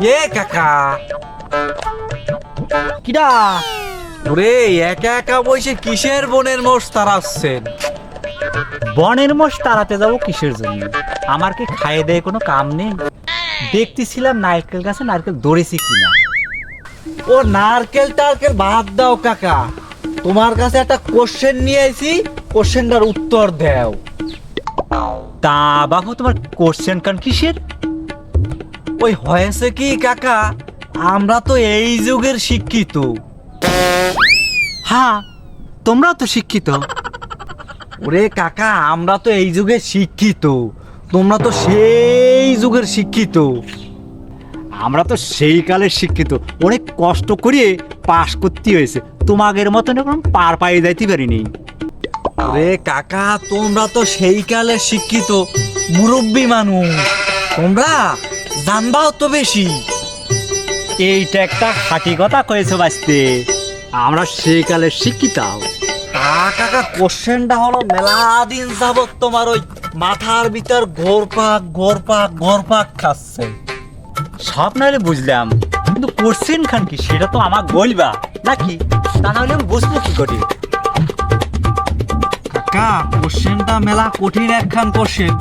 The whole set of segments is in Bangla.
কে কাকা? কিডা? ওরে একা একা বসে কিসের বনের মোষ তাড়াচ্ছেন? বনের মোষ তাড়াতে যাবো কিসের জন্য? আমার কি খাইয়ে দেয় কোনো কাম নেই? দেখতেছিলাম নারকেল গাছে নারকেল ধরেছি কিনা। ও নারকেল টারকেল বাদ দাও কাকা, তোমার কাছে একটা কোশ্চেন নিয়ে আইছি, কোশ্চেনটার উত্তর দাও। তা বাবু তোমার কোশ্চেন কান কিসের? ওই হয়েছে কি কাকা, আমরা তো এই যুগের শিক্ষিত। হ্যাঁ, তোমরাও তো শিক্ষিত। ওরে কাকা, আমরা তো এই যুগের শিক্ষিত, তোমরা তো সেই যুগের শিক্ষিত। আমরা তো সেই কালের শিক্ষিত, অনেক কষ্ট করে পাশ করতে হয়েছে, তোমাদের মতন এরকম পার পাইয়ে যাইতে পারিনি। ওরে কাকা, তোমরা তো সেই কালের শিক্ষিত মুরব্বী মানুষ, তোমরা জানবাও তো বেশি। এইটা একটা খাঁটি কথা কয়েছো বাঁচতে, আমরা সেই কালের শিক্ষিত। কাকা কোশ্চেনটা হলো, মেলা দিন যাবত তোমার ওই মাথার ভিতর ঘোরপাক ঘোরপাক ঘোরপাক খাচ্ছে। সব নাহলে বুঝলাম, কিন্তু কোশ্চেন খান কি সেটা তো আমাকে বলবা নাকি? তা নাহলে আমি বুঝবো কি করে? কাকা কোশ্চেনটা মেলা কঠিন একখান কোশ্চেন,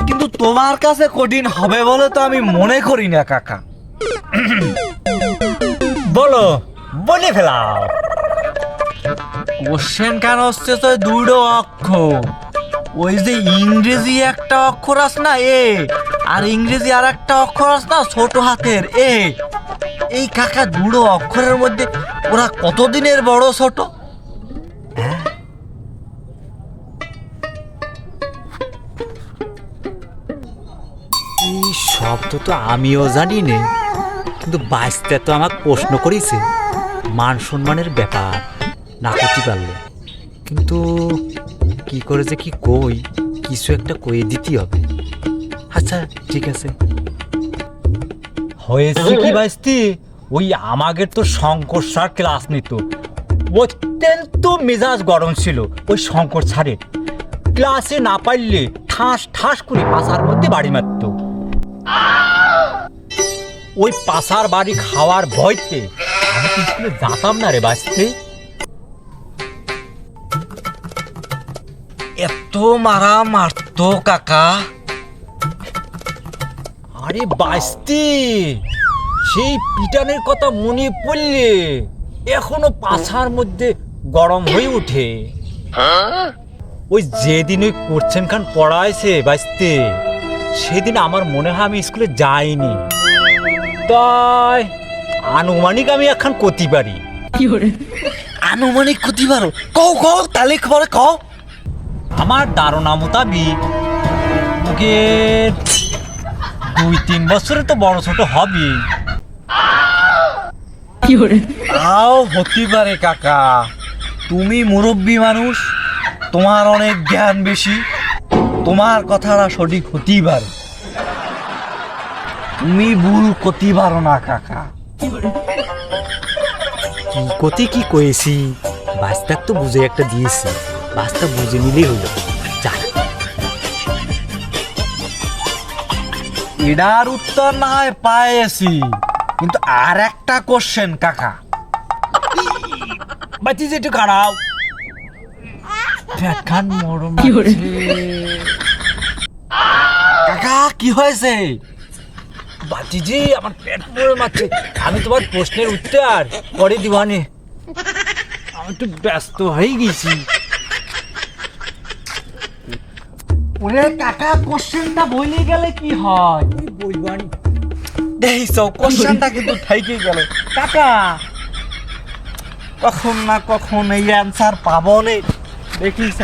কিন্তু তোমার কাছে কঠিন হবে বলে তো আমি মনে করি না কাকা। বলো, বলে ফেলাও। কোশ্চেন কেন হচ্ছে তো দুটো অক্ষর, ওই যে ইংরেজি একটা অক্ষর আছে না এ, আর ইংরেজি আর একটা অক্ষর আছে না ছোট হাতের এ, এই কাকা দুটো অক্ষরের মধ্যে ওরা কতদিনের বড় ছোট? এই শব্দ তো আমিও জানি নে, কিন্তু বাঁচতে তো আমাকে প্রশ্ন করেছে, মান সম্মানের ব্যাপার না করতে পারলে। কিন্তু কি করে যে কি কই, কিছু একটা কয়ে দিতে হবে। আচ্ছা ঠিক আছে। হয়েছে কি বাঁচতে, ওই আমাদের তো শঙ্কর স্যার ক্লাস নিত, অত্যন্ত মেজাজ গরম ছিল ওই শঙ্কর স্যারের। ক্লাসে না পারলে ঠাস ঠাস করে পাশার মধ্যে বাড়ি মারত। ওই পাশার বাড়ি খাওয়ার ভয়তে আমি তো স্কুলে যেতাম না রে বাঁচতে। এত মারা মারতো কাকা? আরে বাঁচতে, সেই পিটানের কথা মনে পড়লে এখনো পাছার মধ্যে গরম হয়ে ওঠে। ওই যেদিন ওই কোশ্চেন খান পড়াইছে বাঁচতে, সেদিন আমার মনে হয় আমি স্কুলে যাইনি, তাই আনুমানিক আমি এখন করতে পারি। আনুমানিক ক্ষতি পারো? কও কও, তাহলে খবর কও। আমার ধারণা মোতাবিক ওকে 2-3 বছরে তো বড় ছোট হবে। তাও হতে পারে কাকা, তুমি মুরব্বী মানুষ, তোমার অনেক জ্ঞান বেশি, তোমার কথাটা সঠিক হতেই পারে, তুমি ভুল করতে পারো না কাকা। কতি কি কয়েছি, বাস্তাক তো বুঝে একটা দিয়েছি, বাস্তা বুঝে নিলেই হলো। যা, এটার উত্তর না হয় পাইছি, কিন্তু আর একটা কোশ্চেন কাকা। বাতি যে একটু খারাপ দেখান মরম কাকা, কি হয়েছে? বাতিজি আমার পেট মরে মারছে, আমি তোমার প্রশ্নের উত্তর পরে দিবানে, আমি একটু ব্যস্ত হয়ে গেছি। ওরে কাকা, কোশ্চেনটা বলে গেলে কি হয়? বলবানি দেখিস কোশ্চেনটা কিন্তু থাইকে গেল কাকা, কখন না কখন এই অ্যান্সার পাবো নে, দেখিস।